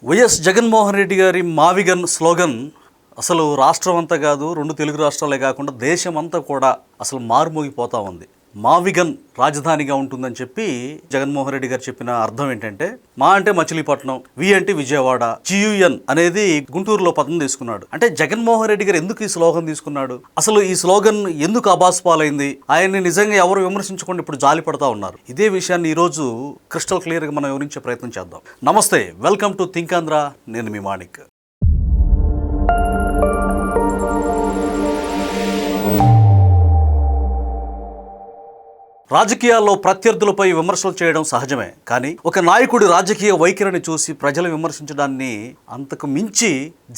YS Jaganmohan Reddy గారి మావిగన్ slogan అసలు రాష్ట్రం అంతా కాదు, 2 తెలుగు రాష్ట్రాలే కాకుండా దేశం అంతా కూడా అసలు మారుమోగిపోతూ ఉంది. మావిగన్ రాజధానిగా ఉంటుందని చెప్పి జగన్మోహన్ రెడ్డి గారు చెప్పిన అర్థం ఏంటంటే, మా అంటే మచిలీపట్నం, వి అంటే విజయవాడ, జియుఎన్ అనేది గుంటూరులో పదం తీసుకున్నాడు. అంటే జగన్మోహన్ రెడ్డి గారు ఎందుకు ఈ స్లోగన్ తీసుకున్నాడు? అసలు ఈ స్లోగన్ ఎందుకు అబాస్పాలైంది? ఆయన్ని నిజంగా ఎవరు విమర్శించకుండా ఇప్పుడు జాలి పడతా ఉన్నారు. ఇదే విషయాన్ని ఈరోజు క్రిస్టల్ క్లియర్గా మనం వివరించే ప్రయత్నం చేద్దాం. నమస్తే, వెల్కమ్ టు థింక్ ఆంధ్ర. నేను మీ మాణిక్. రాజకీయాల్లో ప్రత్యర్థులపై విమర్శలు చేయడం సహజమే, కానీ ఒక నాయకుడి రాజకీయ వైఖరిని చూసి ప్రజలు విమర్శించడాన్ని అంతకు మించి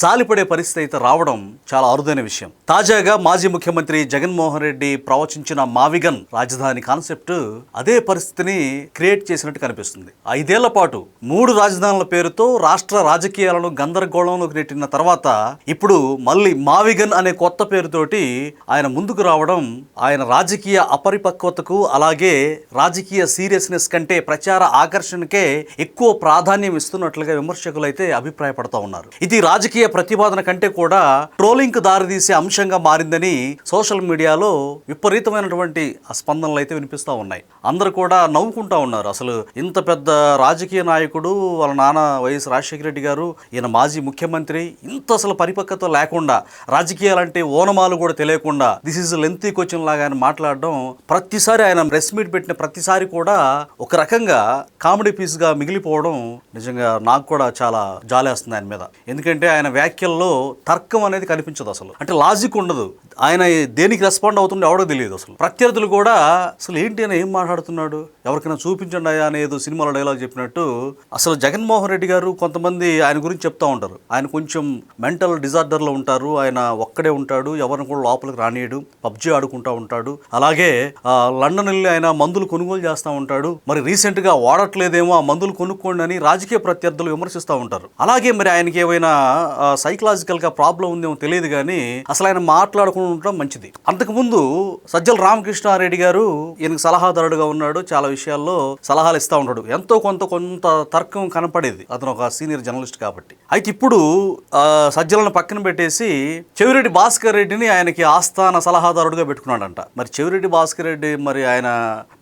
జాలిపడే పరిస్థితి అయితే రావడం చాలా అరుదైన విషయం. తాజాగా మాజీ ముఖ్యమంత్రి జగన్మోహన్ రెడ్డి ప్రవచించిన మావిగన్ రాజధాని కాన్సెప్ట్ అదే పరిస్థితిని క్రియేట్ చేసినట్టు కనిపిస్తుంది. 5 ఏళ్ల పాటు 3 రాజధానుల పేరుతో రాష్ట్ర రాజకీయాలను గందరగోళంలోకి నెట్టిన తర్వాత ఇప్పుడు మళ్ళీ మావిగన్ అనే కొత్త పేరుతోటి ఆయన ముందుకు రావడం ఆయన రాజకీయ అపరిపక్వతకు, అలాగే రాజకీయ సీరియస్నెస్ కంటే ప్రచార ఆకర్షణకే ఎక్కువ ప్రాధాన్యం ఇస్తున్నట్లుగా విమర్శకులు అయితే అభిప్రాయపడుతూ ఉన్నారు. ఇది రాజకీయ ప్రతిపాదన కంటే కూడా ట్రోలింగ్కు దారితీసే అంశంగా మారిందని సోషల్ మీడియాలో విపరీతమైనటువంటి స్పందనలు అయితే వినిపిస్తూ ఉన్నాయి. అందరూ కూడా నవ్వుకుంటా ఉన్నారు. అసలు ఇంత పెద్ద రాజకీయ నాయకుడు, వాళ్ళ నాన్న వైఎస్ రాజశేఖర రెడ్డి గారు, ఈయన మాజీ ముఖ్యమంత్రి, ఇంత అసలు పరిపక్వత లేకుండా, రాజకీయాలంటే ఓనమాలు కూడా తెలియకుండా దిస్ ఈజ్ లెంతీ క్వశ్చన్ లాగా ఆయన మాట్లాడడం, ప్రతిసారి ఆయన ప్రెస్ మీట్ పెట్టిన ప్రతిసారి కూడా ఒక రకంగా కామెడీ పీస్గా మిగిలిపోవడం నిజంగా నాకు కూడా చాలా జాలేస్తుంది ఆయన మీద. ఎందుకంటే ఆయన వ్యాఖ్యల్లో తర్కం అనేది కనిపించదు, అసలు అంటే లాజిక్ ఉండదు. ఆయన దేనికి రెస్పాండ్ అవుతుండే ఎవడో తెలియదు. అసలు ప్రత్యర్థులు కూడా అసలు ఏంటి అని ఏం మాట్లాడుతున్నాడు, ఎవరికైనా చూపించండి అనేది సినిమాలో డైలాగ్ చెప్పినట్టు అసలు జగన్మోహన్ రెడ్డి గారు కొంతమంది ఆయన గురించి చెప్తా ఉంటారు. ఆయన కొంచెం మెంటల్ డిజార్డర్లో ఉంటారు, ఆయన ఒక్కడే ఉంటాడు, ఎవరిని కూడా లోపలికి రానియడు, పబ్జీ ఆడుకుంటా ఉంటాడు, అలాగే లండన్ వెళ్ళి ఆయన మందులు కొనుగోలు చేస్తూ ఉంటాడు, మరి రీసెంట్గా వాడట్లేదేమో ఆ మందులు కొనుక్కోండి అని రాజకీయ ప్రత్యర్థులు విమర్శిస్తూ ఉంటారు. అలాగే మరి ఆయనకి ఏమైనా సైకలాజికల్గా ప్రాబ్లం ఉందేమో తెలియదు, కానీ అసలు ఆయన మాట్లాడుకుంటూ ఉండటం మంచిది. అంతకుముందు సజ్జల రామకృష్ణారెడ్డి గారు ఈయనకు సలహాదారుడుగా ఉన్నాడు, చాలా విషయాల్లో సలహాలు ఇస్తూ ఉంటాడు, ఎంతో కొంత తర్కం కనపడేది, అతను ఒక సీనియర్ జర్నలిస్ట్ కాబట్టి. అయితే ఇప్పుడు సజ్జలను పక్కన పెట్టేసి చెవిరెడ్డి భాస్కర్ రెడ్డిని ఆయనకి ఆస్థాన సలహాదారుడుగా పెట్టుకున్నాడంట. మరి చెవిరెడ్డి భాస్కర్ రెడ్డి మరి ఆయన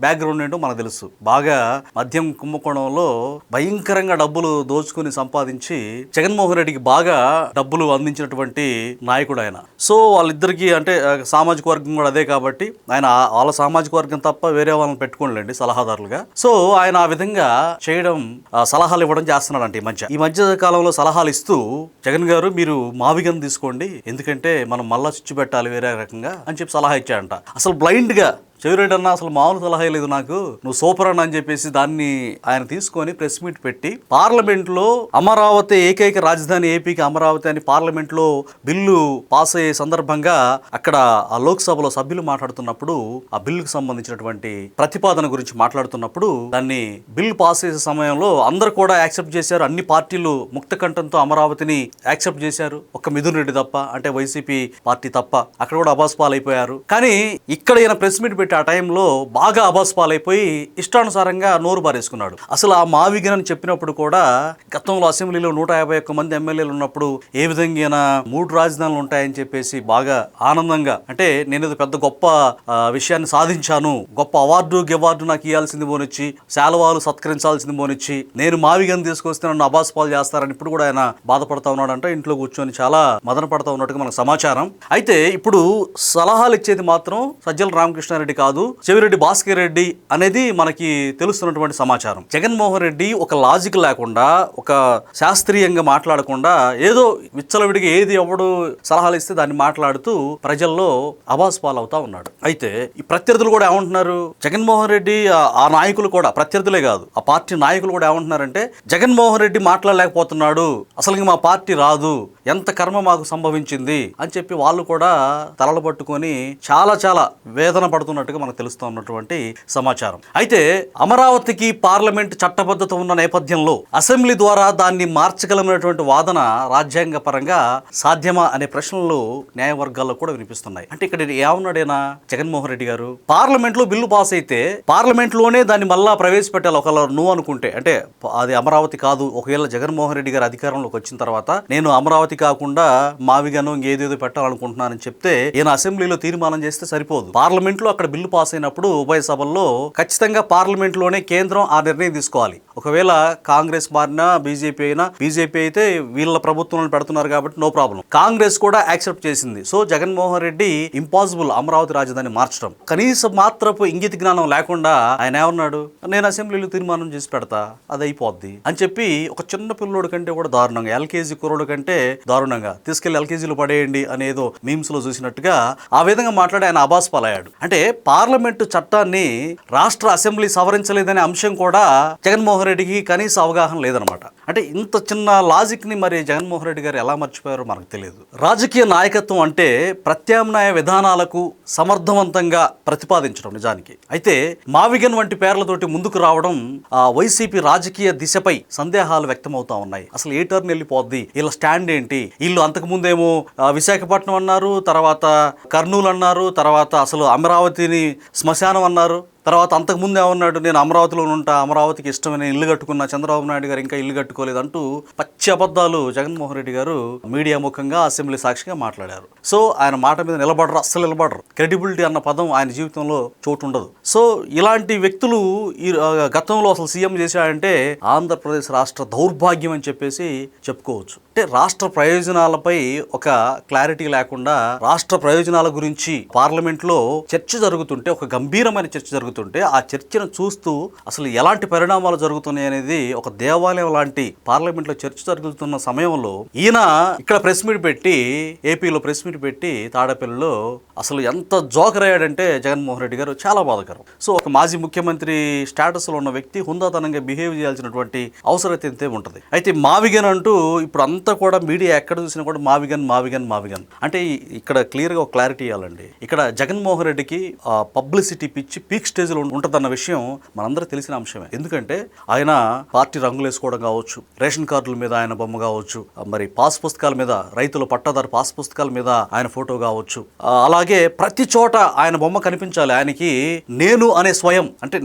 బ్యాక్గ్రౌండ్ ఏంటో మనకు తెలుసు. బాగా మద్యం కుంభకోణంలో భయంకరంగా డబ్బులు దోచుకుని సంపాదించి జగన్మోహన్ రెడ్డికి బాగా డబ్బులు అందించినటువంటి నాయకుడు ఆయన. సో వాళ్ళిద్దరికి అంటే సామాజిక వర్గం కూడా అదే కాబట్టి ఆయన వాళ్ళ సామాజిక వర్గం తప్ప వేరే వాళ్ళని పెట్టుకోండి సలహాదారులుగా. సో ఆయన ఆ విధంగా చేయడం, సలహాలు ఇవ్వడం చేస్తున్నాడంట ఈ మధ్య కాలంలో. సలహాలు ఇస్తూ జగన్ గారు మీరు మావిగన్ తీసుకోండి, ఎందుకంటే మనం మళ్ళా చిచ్చు పెట్టాలి వేరే రకంగా అని చెప్పి సలహా ఇచ్చాడంట. అసలు బ్లైండ్గా చెవిరెడ్డి అన్న అసలు మామూలు సలహా లేదు, నాకు నువ్వు సూపర్ అన్న అని చెప్పేసి దాన్ని ఆయన తీసుకొని ప్రెస్ మీట్ పెట్టి పార్లమెంట్లో అమరావతి ఏకైక రాజధాని ఏపీకి అమరావతి అని పార్లమెంట్లో బిల్లు పాస్ అయ్యే సందర్భంగా అక్కడ ఆ లోక్సభలో సభ్యులు మాట్లాడుతున్నప్పుడు ఆ బిల్లుకు సంబంధించినటువంటి ప్రతిపాదన గురించి మాట్లాడుతున్నప్పుడు దాన్ని బిల్లు పాస్ చేసే సమయంలో అందరూ కూడా యాక్సెప్ట్ చేశారు. అన్ని పార్టీలు ముక్త కంఠంతో అమరావతిని యాక్సెప్ట్ చేశారు, ఒక్క మిథున్ రెడ్డి తప్ప, అంటే వైసీపీ పార్టీ తప్ప. అక్కడ కూడా అబాస్పాలైపోయారు. కానీ ఇక్కడ ఈయన ప్రెస్ మీట్ ఆ టైంలో బాగా అబాస్పాలైపోయి ఇష్టానుసారంగా నోరు బారేసుకున్నాడు. అసలు ఆ మావిగన్ అని చెప్పినప్పుడు కూడా గతంలో అసెంబ్లీలో 151 మంది ఎమ్మెల్యేలు ఉన్నప్పుడు ఏ విధంగా 3 రాజధానులు ఉంటాయని చెప్పేసి బాగా ఆనందంగా, అంటే నేను పెద్ద గొప్ప విషయాన్ని సాధించాను, గొప్ప అవార్డు నాకు ఇవ్వాల్సింది పోనిచ్చి, శాలువాలు సత్కరించాల్సింది పోనిచ్చి, నేను మావిగన్ తీసుకొస్తే నన్ను అబాస్పాలు చేస్తారని ఇప్పుడు కూడా ఆయన బాధపడతా ఉన్నాడంటే, ఇంట్లో కూర్చొని చాలా మదన పడతా ఉన్నట్టుగా మనకు సమాచారం. అయితే ఇప్పుడు సలహాలు ఇచ్చేది మాత్రం సజ్జల రామకృష్ణారెడ్డి కాదు, చెవిరెడ్డి భాస్కర్ రెడ్డి అనేది మనకి తెలుస్తున్నటువంటి సమాచారం. జగన్మోహన్ రెడ్డి ఒక లాజిక్ లేకుండా, ఒక శాస్త్రీయంగా మాట్లాడకుండా ఏదో విచ్చలవిడిగా ఏది ఎవడు సలహాలు ఇస్తే దాన్ని మాట్లాడుతూ ప్రజల్లో అబాస్పాలు అవుతా ఉన్నాడు. అయితే ఈ ప్రత్యర్థులు కూడా ఏమంటున్నారు, జగన్మోహన్ రెడ్డి ఆ నాయకులు కూడా, ప్రత్యర్థులే కాదు ఆ పార్టీ నాయకులు కూడా ఏమంటున్నారంటే, జగన్మోహన్ రెడ్డి మాట్లాడలేకపోతున్నాడు, అసలు మా పార్టీ రాదు, ఎంత కర్మ మాకు సంభవించింది అని చెప్పి వాళ్ళు కూడా తలలు పట్టుకొని చాలా వేదన పడుతున్నారు. చేస్తున్నట్టుగా మనకు తెలుస్తున్నటువంటి సమాచారం. అయితే అమరావతికి పార్లమెంట్ చట్టబద్ధత ఉన్న నేపథ్యంలో అసెంబ్లీ ద్వారా దాన్ని మార్చగలమైనటువంటి వాదన రాజ్యాంగ పరంగా సాధ్యమా అనే ప్రశ్నలు న్యాయవర్గాల్లో కూడా వినిపిస్తున్నాయి. అంటే ఇక్కడ ఏమన్నాడైనా జగన్మోహన్ రెడ్డి గారు, పార్లమెంట్ లో బిల్లు పాస్ అయితే పార్లమెంట్ లోనే దాన్ని మళ్ళా ప్రవేశపెట్టాలి. ఒకవేళ నువ్వు అనుకుంటే, అంటే అది అమరావతి కాదు, ఒకవేళ జగన్మోహన్ రెడ్డి గారు అధికారంలోకి వచ్చిన తర్వాత నేను అమరావతి కాకుండా మావిగాను ఇంకేదేదో పెట్టాలనుకుంటున్నానని చెప్తే ఈయన అసెంబ్లీలో తీర్మానం చేస్తే సరిపోదు. పార్లమెంట్ లో అక్కడ బిల్లు పాస్ అయినప్పుడు ఉభయ సభల్లో ఖచ్చితంగా పార్లమెంట్ లోనే కేంద్రం ఆ నిర్ణయం తీసుకోవాలి. ఒకవేళ కాంగ్రెస్ మారినా బీజేపీ అయినా, బీజేపీ అయితే వీళ్ళ ప్రభుత్వంలో పెడుతున్నారు కాబట్టి నో ప్రాబ్లం, కాంగ్రెస్ కూడా యాక్సెప్ట్ చేసింది. సో జగన్మోహన్ రెడ్డి ఇంపాసిబుల్ అమరావతి రాజధాని మార్చడం. కనీసం మాత్రపు ఇంగిత జ్ఞానం లేకుండా ఆయన ఏమన్నాడు, నేను అసెంబ్లీలో తీర్మానం చేసి పెడతా, అది అయిపోద్ది అని చెప్పి ఒక చిన్న పిల్లోడు కంటే కూడా దారుణంగా, ఎల్కేజీ కుర్రోడు కంటే దారుణంగా తీసుకెళ్లి ఎల్కేజీలో పడేయండి అనేదో మీమ్స్ లో చూసినట్టుగా ఆ విధంగా మాట్లాడి ఆయన అబాస్ పాలయ్యాడు. అంటే పార్లమెంటు చట్టాన్ని రాష్ట్ర అసెంబ్లీ సవరించలేదనే అంశం కూడా జగన్మోహన్ రెడ్డికి కనీస అవగాహన లేదనమాట. అంటే ఇంత చిన్న లాజిక్ ని మరి జగన్మోహన్ రెడ్డి గారు ఎలా మర్చిపోయారో మనకు తెలియదు. రాజకీయ నాయకత్వం అంటే ప్రత్యామ్నాయ విధానాలకు సమర్థవంతంగా ప్రతిపాదించడం నిజానికి. అయితే మావిగన్ వంటి పేర్లతోటి ముందుకు రావడం వైసీపీ రాజకీయ దిశపై సందేహాలు వ్యక్తమవుతా ఉన్నాయి. అసలు ఏ టర్న్ వెళ్ళిపోద్ది, వీళ్ళ స్టాండ్ ఏంటి, వీళ్ళు అంతకు ముందేమో విశాఖపట్నం అన్నారు, తర్వాత కర్నూలు అన్నారు, తర్వాత అసలు అమరావతిని శ్మశానం అన్నారు, తర్వాత అంతకుముందు ఏమన్నాడు, నేను అమరావతిలో ఉంటా, అమరావతికి ఇష్టమైన ఇల్లు కట్టుకున్నా, చంద్రబాబు నాయుడు గారు ఇంకా ఇల్లు కట్టుకోలేదు అంటూ పచ్చి అబద్ధాలు జగన్మోహన్ రెడ్డి గారు మీడియా ముఖంగా అసెంబ్లీ సాక్షిగా మాట్లాడారు. సో ఆయన మాట మీద నిలబడరు, అస్సలు నిలబడరు. క్రెడిబిలిటీ అన్న పదం ఆయన జీవితంలో చోటు ఉండదు. సో ఇలాంటి వ్యక్తులు ఈ గతంలో అసలు సీఎం చేశాడంటే ఆంధ్రప్రదేశ్ రాష్ట్ర దౌర్భాగ్యం అని చెప్పేసి చెప్పుకోవచ్చు. అంటే రాష్ట్ర ప్రయోజనాలపై ఒక క్లారిటీ లేకుండా రాష్ట్ర ప్రయోజనాల గురించి పార్లమెంట్ లో చర్చ జరుగుతుంటే, ఒక గంభీరమైన చర్చ జరుగుతుంటే ఆ చర్చను చూస్తూ అసలు ఎలాంటి పరిణామాలు జరుగుతున్నాయి అనేది ఒక దేవాలయం లాంటి పార్లమెంట్ లో చర్చ జరుగుతున్న సమయంలో ఈయన ఇక్కడ ప్రెస్ మీట్ పెట్టి, ఏపీలో ప్రెస్ మీట్ పెట్టి తాడేపల్లిలో అసలు ఎంత జోకర్ అయ్యాడంటే జగన్మోహన్ రెడ్డి గారు చాలా బాధాకరం. సో ఒక మాజీ ముఖ్యమంత్రి స్టేటస్ లో ఉన్న వ్యక్తి హుందాతనంగా బిహేవ్ చేయాల్సినటువంటి అవసరం ఎంతే ఉంటుంది. అయితే మావిగన్ అంటూ ఇప్పుడు అంతా కూడా మీడియా ఎక్కడ చూసినా కూడా మావిగన్ మావిగన్ మావిగన్ అంటే ఇక్కడ క్లియర్ గా ఒక క్లారిటీ ఇవ్వాలండి. ఇక్కడ జగన్మోహన్ రెడ్డికి పబ్లిసిటీ పిచ్చి పీక్ స్టేజ్ లో ఉంటుందన్న విషయం మనందరూ తెలిసిన అంశమే. ఎందుకంటే ఆయన పార్టీ రంగులు వేసుకోవడం కావచ్చు, రేషన్ కార్డుల మీద ఆయన బొమ్మ కావచ్చు, మరి పాస్ పుస్తకాల మీద, రైతుల పట్టాదారు పాస్ పుస్తకాల మీద ఆయన ఫోటో కావచ్చు, అలాగే ప్రతి చోట ఆయన బొమ్మ కనిపించాలి. ఆయనకి నేను అనే స్వయం, అంటే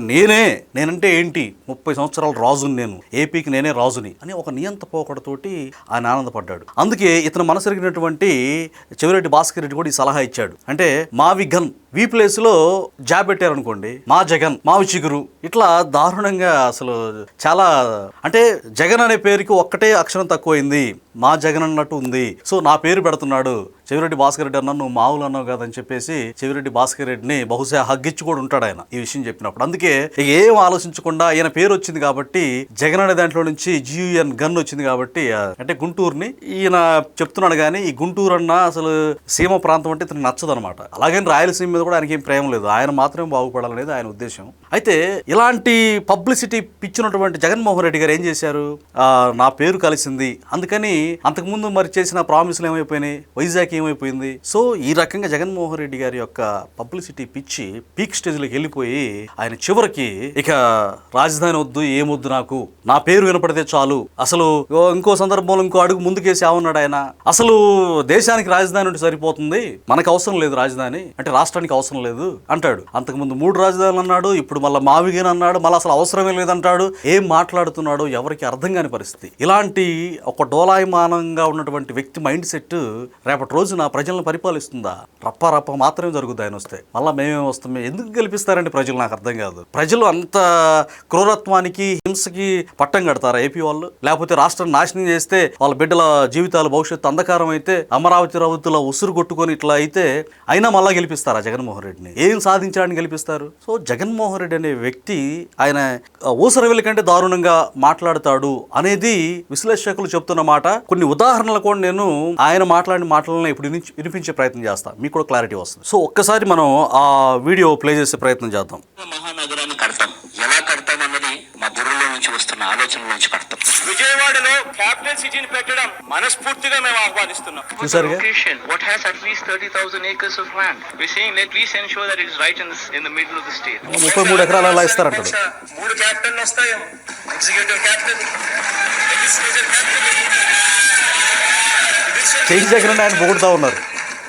నేనంటే ఏంటి, 30 సంవత్సరాల రాజుని, నేను ఏపీకి నేనే రాజుని అని ఒక నియంత పోకడతోటి ఆయన ఆనందపడ్డాడు. అందుకే ఇతను మనసరిగినటువంటి చెవిరెడ్డి భాస్కర్ రెడ్డి కూడా ఈ సలహా ఇచ్చాడు. అంటే మావిగన్ వి ప్లేస్ లో జాబ్ పెట్టారనుకోండి, మా జగన్, మావి చిగురు, ఇట్లా దారుణంగా అసలు చాలా, అంటే జగన్ అనే పేరుకి ఒక్కటే అక్షరం తక్కువైంది, మా జగన్ అన్నట్టు ఉంది. సో నా పేరు పెడుతున్నాడు, చెవిరెడ్డి భాస్కర్ రెడ్డి అన్నా నువ్వు మావులు అన్నావు కదని చెప్పేసి చెవిరెడ్డి భాస్కర్ రెడ్డిని బహుశా హగ్గిచ్చి కూడా ఉంటాడు ఆయన ఈ విషయం చెప్పినప్పుడు. అందుకే ఏం ఆలోచించకుండా ఈయన పేరు వచ్చింది కాబట్టి, జగన్ అనే దాంట్లో నుంచి GUN గన్ వచ్చింది కాబట్టి, అంటే గుంటూరుని ఈయన చెప్తున్నాడు. కానీ ఈ గుంటూరు అన్న అసలు సీమ ప్రాంతం అంటే ఇతనికి నచ్చదు అనమాట. అలాగని రాయలసీమ మీద కూడా ఆయనకి ఏం ప్రేమ లేదు, ఆయన మాత్రమే బాగుపడాలనేది ఆయన ఉద్దేశం. అయితే ఇలాంటి పబ్లిసిటీ పిచ్చినటువంటి జగన్మోహన్ రెడ్డి గారు ఏం చేశారు, నా పేరు కలిసింది, అందుకని అంతకుముందు మరి చేసిన ప్రామిసులు ఏమైపోయినాయి, వైజాగ్ ఏమైపోయింది. సో ఈ రకంగా జగన్మోహన్ రెడ్డి గారి యొక్క పబ్లిసిటీ పిచ్చి పీక్ స్టేజ్ లోకి వెళ్ళిపోయి ఆయన చివరికి ఇక రాజధాని వద్దు, ఏమొద్దు, నాకు నా పేరు వినపడితే చాలు, అసలు ఇంకో సందర్భంలో ఇంకో అడుగు ముందుకేసి ఏమన్నాడు ఆయన, అసలు దేశానికి రాజధాని ఉంటే సరిపోతుంది, మనకు అవసరం లేదు రాజధాని, అంటే రాష్ట్రానికి అవసరం లేదు అంటాడు. అంతకుముందు 3 రాజధానులు అన్నాడు, ఇప్పుడు మళ్ళీ మావిగన్ అన్నాడు, మళ్ళీ అసలు అవసరమే లేదంటాడు. ఏం మాట్లాడుతున్నాడో ఎవరికి అర్థం కాని పరిస్థితి. ఇలాంటి ఒక డోలాయమానంగా ఉన్నటువంటి వ్యక్తి మైండ్ సెట్ రేపటి రోజున ప్రజలను పరిపాలిస్తుందా? రప్ప మాత్రమే జరుగుతుంది ఆయన వస్తే. మళ్ళీ మేమేం వస్తాం, ఎందుకు గెలిపిస్తారండి ప్రజలు, నాకు అర్థం కాదు. ప్రజలు అంత క్రూరత్వానికి, హింసకి పట్టం కడతారా ఏపీ వాళ్ళు? లేకపోతే రాష్ట్రం నాశనం చేస్తే వాళ్ళ బిడ్డల జీవితాలు, భవిష్యత్తు అంధకారం అయితే, అమరావతి రౌతుల ఉసురు కొట్టుకొని ఇట్లా అయితే అయినా మళ్ళా గెలిపిస్తారా జగన్మోహన్ రెడ్డిని? ఏం సాధించడానికి గెలిపిస్తారు? సో జగన్మోహన్ రెడ్డి అనే వ్యక్తి ఆయన ఊసరవెల్లి కంటే దారుణంగా మాట్లాడతాడు అనేది విశ్లేషకులు చెప్తున్న మాట. కొన్ని ఉదాహరణలు కూడా నేను ఆయన మాట్లాడిన మాటలను ఇప్పుడు వినిపించే ప్రయత్నం చేస్తాను, మీకు కూడా క్లారిటీ వస్తుంది. సో ఒక్కసారి మనం ఆ వీడియో ప్లే చేసే ప్రయత్నం చేద్దాం. మహానగరాన్ని కడతాం, ఎలా కడతాం అన్నది మా బుర్రలో నుంచి వస్తున్న ఆలోచన నుంచి కడతాం. విజయవాడలో క్యాపిటల్ సిటీని పెట్టడం మనస్ఫూర్తిగా మేము ఆహ్వానిస్తున్నాం. What has at least 30,000 acres of land. We're saying let please ensure that it is right in the middle of the state. 33 ఎకరాలు అలా ఇస్తారంటాడు. 3 క్యాపిటల్ వస్తాయేమో, executive capital, legislature capital. Change దగ్గర ఆయన పొగుడుతూ ఉన్నారు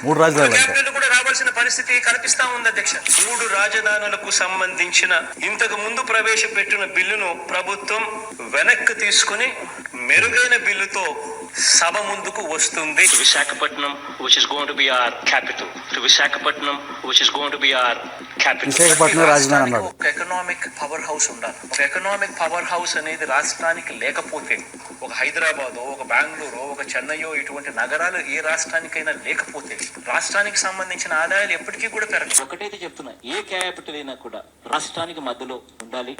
3 రాజధానులు అంటే కూడా రావాల్సిన పరిస్థితి కనిపిస్తా ఉంది అధ్యక్ష. 3 రాజధానులకు సంబంధించిన ఇంతకు ముందు ప్రవేశపెట్టిన బిల్లును ప్రభుత్వం వెనక్కి తీసుకుని మెరుగైన బిల్లుతో సభ ముందుకు వస్తుంది. Visakhapatnam which is going to be our capital. To Visakhapatnam which is going to be our capital. Visakhapatnam రాజధాని అన్నాడు. ఒక ఎకనామిక్ పవర్ హౌస్ ఉండాలి. ఒక ఎకనామిక్ పవర్ హౌస్ అనేది రాష్ట్రానికి లేకపోతే, ఒక హైదరాబాద్, ఒక బెంగళూరు, ఒక చెన్నైయో ఇటువంటి నగరాలు ఏ రాష్ట్రానికైనా లేకపోతే రాష్ట్రానికి సంబంధించిన ఆదాయాలు ఎప్పటికీ కూడా పెరగవు. ఒకటైతే చెప్తున్నా, ఏ క్యాపిటల్ అయినా కూడా రాష్ట్రానికి మధ్యలో ఉండాలి.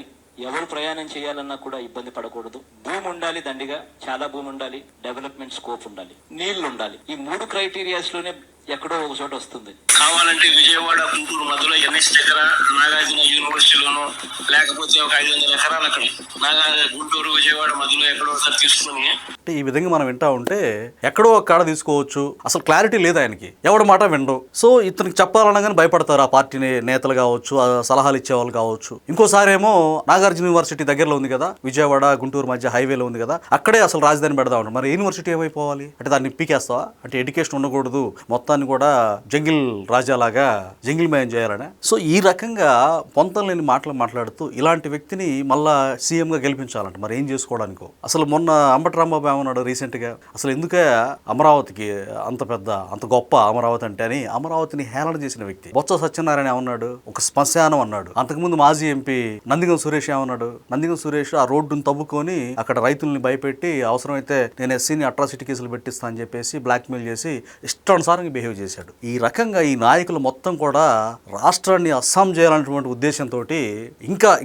ఎవరు ప్రయాణం చేయాలన్నా కూడా ఇబ్బంది పడకూడదు. భూమి ఉండాలి, దండిగా చాలా భూమి ఉండాలి, డెవలప్మెంట్ స్కోప్ ఉండాలి, నీళ్లు ఉండాలి. ఈ 3 క్రైటీరియాస్ లోనే ఎక్కడో ఒక చోట వస్తుంది. కావాలంటే విజయవాడ గుంటూరు మధ్యలో ఎన్ఎస్ దగ్గర నాగార్జున యూనివర్సిటీలోనో, లేకపోతే ఒక 500 ఎకరాలు అక్కడ గుంటూరు విజయవాడ మధ్యలో ఎక్కడో ఒకసారి తీసుకుని అంటే ఈ విధంగా మనం వింటా ఉంటే ఎక్కడో ఒక కాడ తీసుకోవచ్చు. అసలు క్లారిటీ లేదు ఆయనకి, ఎవడి మాట వినడు. సో ఇతనికి చెప్పాలనగానే భయపడతారు ఆ పార్టీ నేతలు కావచ్చు, సలహాలు ఇచ్చేవాళ్ళు కావచ్చు. ఇంకోసారి ఏమో నాగార్జున యూనివర్సిటీ దగ్గరలో ఉంది కదా, విజయవాడ గుంటూరు మధ్య హైవేలో ఉంది కదా, అక్కడే అసలు రాజధాని పెడతా ఉంటారు. మరి యూనివర్సిటీ ఏమైపోవాలి అంటే దాన్ని పీకేస్తావా అంటే ఎడ్యుకేషన్ ఉండకూడదు, మొత్తాన్ని కూడా జంగిల్ రాజాలాగా జంగిల్ మయం చేయాలనే. సో ఈ రకంగా పొంతం లేని మాటలు మాట్లాడుతూ ఇలాంటి వ్యక్తిని మళ్ళా సీఎంగా గెలిపించాలంట. మరి ఏం చేసుకోవడానికో. అసలు మొన్న అంబటి రాంబాబు ఏమన్నాడు రీసెంట్గా, అసలు ఎందుకే అమరావతికి అంత గొప్ప అమరావతి అంటే అని అమరావతిని హేళన చేసిన వ్యక్తి. బొత్స సత్యనారాయణ ఏమన్నాడు, ఒక శ్మశానం అన్నాడు. అంతకుముందు మాజీ ఎంపీ నందిగం సురేష్ ఏమన్నాడు, నందిగం సురేష్ ఆ రోడ్డును తవ్వుకొని అక్కడ రైతుల్ని భయపెట్టి అవసరమైతే నేను ఎస్సీని అట్రాసిటీ కేసులు పెట్టిస్తా అని చెప్పేసి బ్లాక్మెయిల్ చేసి ఇష్టానుసారంగా బిహేవ్ చేశాడు. ఈ రకంగా ఈ నాయకులు మొత్తం కూడా రాష్ట్రాన్ని అస్సాం చేయాలన్నటువంటి ఉద్దేశంతో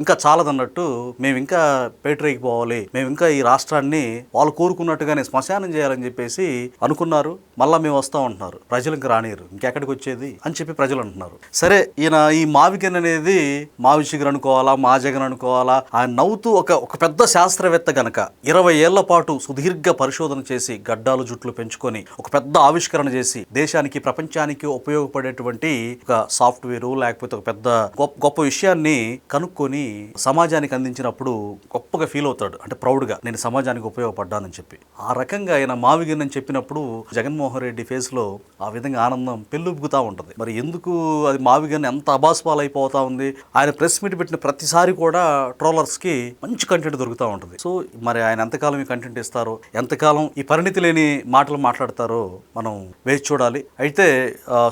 ఇంకా చాలదన్నట్టు మేము ఇంకా పేటరేగిపోవాలి, మేము ఇంకా ఈ రాష్ట్రాన్ని వాళ్ళు కోరుకున్నట్టుగానే శ్మశానం చేయాలని చెప్పేసి అనుకున్నారు. మళ్ళా మేము వస్తా ఉంటున్నారు, ప్రజలు ఇంకా రానియరు, ఇంకెక్కడికి వచ్చేది అని చెప్పి ప్రజలు అంటున్నారు. సరే, ఈయన ఈ మావిగన్ అనేది మావి చిగురు అనుకోవాలా, మా జగన్ అనుకోవాలా, ఆయన నవ్వుతూ ఒక పెద్ద శాస్త్రవేత్త గనక 20 ఏళ్ల పాటు సుదీర్ఘ పరిశోధన చేసి గడ్డాలు జుట్లు పెంచుకొని ఒక పెద్ద ఆవిష్కరణ చేసి దేశానికి ప్రపంచానికి ఉపయోగపడేటువంటి ఒక సాఫ్ట్వేర్ లేకపోతే ఒక పెద్ద గొప్ప విషయాన్ని కనుక్కొని సమాజానికి అందించినప్పుడు గొప్పగా ఫీల్ అవుతాడు. అంటే ప్రౌడ్గా నేను సమాజానికి ఉపయోగపడ్డానని చెప్పి. ఆ రకంగా ఆయన మావిగన్ అని చెప్పినప్పుడు జగన్మోహన్ రెడ్డి ఫేస్ లో ఆ విధంగా ఆనందం పెళ్ళుబుకుతా ఉంటుంది. మరి ఎందుకు అది మావిగన్ ఎంత అబాస్పాలు అయిపోతా ఉంది. ఆయన ప్రెస్ మీట్ పెట్టిన ప్రతిసారి కూడా ట్రోలర్స్ కి మంచి కంటెంట్ దొరుకుతూ ఉంటుంది. సో మరి ఆయన ఎంతకాలం ఈ కంటెంట్ ఇస్తారో, ఎంతకాలం ఈ పరిణితి లేని మాటలు మాట్లాడతారో మనం వేచి చూడాలి. అయితే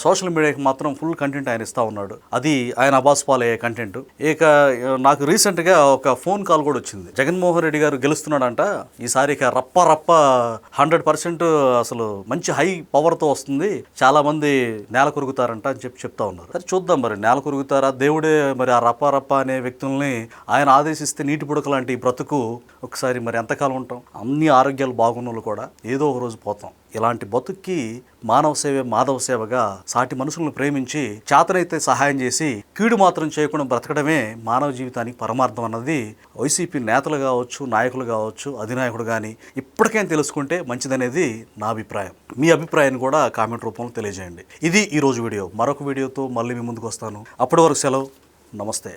సోషల్ మీడియాకి మాత్రం ఫుల్ కంటెంట్ ఆయన ఇస్తా ఉన్నాడు. అది ఆయన అబాస్పాలయ్యే కంటెంట్. ఇక నాకు రీసెంట్ గా ఒక ఫోన్ కాల్ కూడా వచ్చింది. జగన్మోహన్ రెడ్డి గారు గెలుస్తున్నాడంట ఈసారి, ఇక రప్ప 100% అసలు మంచి హై పవర్ తో వస్తుంది, చాలా మంది నేల కొరుగుతారంట అని చెప్తా ఉన్నారు. సరే చూద్దాం, మరి నేల కొరుగుతారా దేవుడే మరి ఆ రప్ప అనే వ్యక్తుల్ని ఆయన ఆదేశిస్తే నీటి పుడక లాంటి బ్రతుకు ఒకసారి మరి ఎంతకాలం ఉంటాం. అన్ని ఆరోగ్యాలు బాగున్న వాళ్ళు కూడా ఏదో ఒక రోజు పోతాం. ఇలాంటి బతుక్కి మానవ సేవే మాధవ సేవగా సాటి మనుషులను ప్రేమించి చేతనైతే సహాయం చేసి కీడు మాత్రం చేయకుండా బ్రతకడమే మానవ జీవితానికి పరమార్థం అన్నది వైసీపీ నేతలు కావచ్చు, నాయకులు కావచ్చు, అధినాయకుడు కానీ ఇప్పటికైనా తెలుసుకుంటే మంచిదనేది నా అభిప్రాయం. మీ అభిప్రాయాన్ని కూడా కామెంట్ రూపంలో తెలియజేయండి. ఇది ఈరోజు వీడియో. మరొక వీడియోతో మళ్ళీ మీ ముందుకు వస్తాను. అప్పటి వరకు సెలవు. నమస్తే.